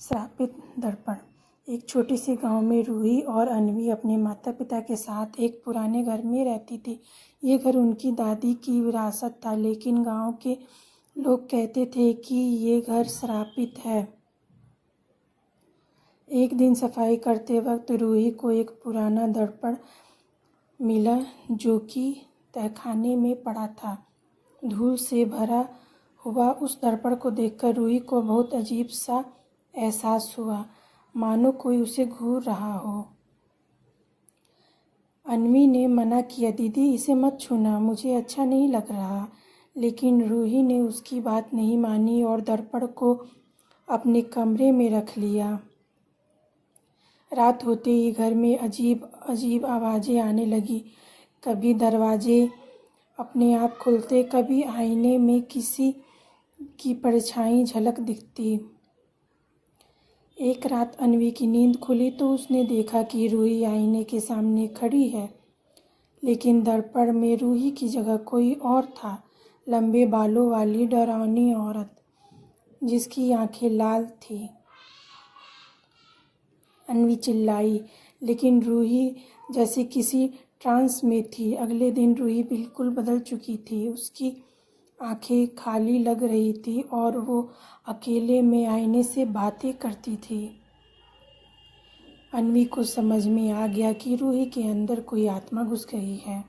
श्रापित दर्पण। एक छोटे से गांव में रूही और अन्वी अपने माता पिता के साथ एक पुराने घर में रहती थी। ये घर उनकी दादी की विरासत था, लेकिन गांव के लोग कहते थे कि ये घर श्रापित है। एक दिन सफाई करते वक्त रूही को एक पुराना दर्पण मिला जो कि तहखाने में पड़ा था। धूल से भरा हुआ उस दर्पण को देखकर रूही को बहुत अजीब सा एहसास हुआ, मानो कोई उसे घूर रहा हो। अन्वी ने मना किया, दीदी इसे मत छूना, मुझे अच्छा नहीं लग रहा। लेकिन रूही ने उसकी बात नहीं मानी और दर्पण को अपने कमरे में रख लिया। रात होते ही घर में अजीब अजीब आवाज़ें आने लगी। कभी दरवाजे अपने आप खुलते, कभी आईने में किसी की परछाई झलक दिखती। एक रात अन्वी की नींद खुली तो उसने देखा कि रूही आईने के सामने खड़ी है, लेकिन दर्पण में रूही की जगह कोई और था। लंबे बालों वाली डरावनी औरत जिसकी आंखें लाल थी। अन्वी चिल्लाई, लेकिन रूही जैसे किसी ट्रांस में थी। अगले दिन रूही बिल्कुल बदल चुकी थी। उसकी आंखें खाली लग रही थी और वो अकेले में आईने से बातें करती थी। अन्वी को समझ में आ गया कि रूही के अंदर कोई आत्मा घुस गई है।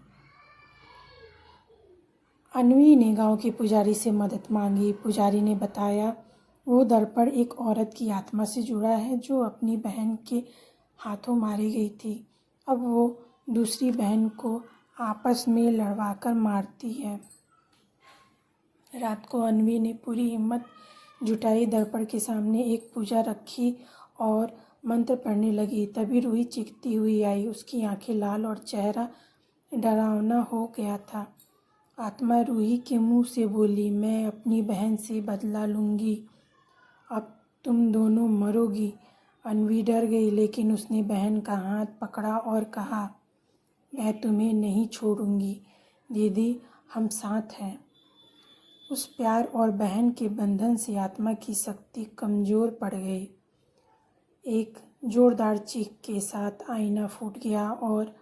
अन्वी ने गांव के पुजारी से मदद मांगी। पुजारी ने बताया वो दर्पण एक औरत की आत्मा से जुड़ा है जो अपनी बहन के हाथों मारी गई थी। अब वो दूसरी बहन को आपस में लड़वाकर मारती है। रात को अन्वी ने पूरी हिम्मत जुटाई, दर्पण के सामने एक पूजा रखी और मंत्र पढ़ने लगी। तभी रूही चीखती हुई आई। उसकी आंखें लाल और चेहरा डरावना हो गया था। आत्मा रूही के मुंह से बोली, मैं अपनी बहन से बदला लूँगी, अब तुम दोनों मरोगी। अन्वी डर गई, लेकिन उसने बहन का हाथ पकड़ा और कहा, मैं तुम्हें नहीं छोड़ूंगी दीदी, हम साथ हैं। उस प्यार और बहन के बंधन से आत्मा की शक्ति कमज़ोर पड़ गई। एक जोरदार चीख के साथ आईना फूट गया और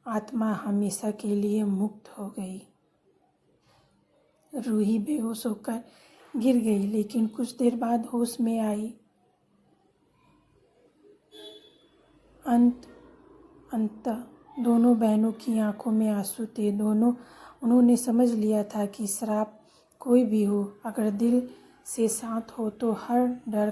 आत्मा हमेशा के लिए मुक्त हो गई। रूही बेहोश होकर गिर गई, लेकिन कुछ देर बाद होश में आई। अंततः दोनों बहनों की आंखों में आंसू थे। उन्होंने समझ लिया था कि श्राप कोई भी हो, अगर दिल से साथ हो तो हर डर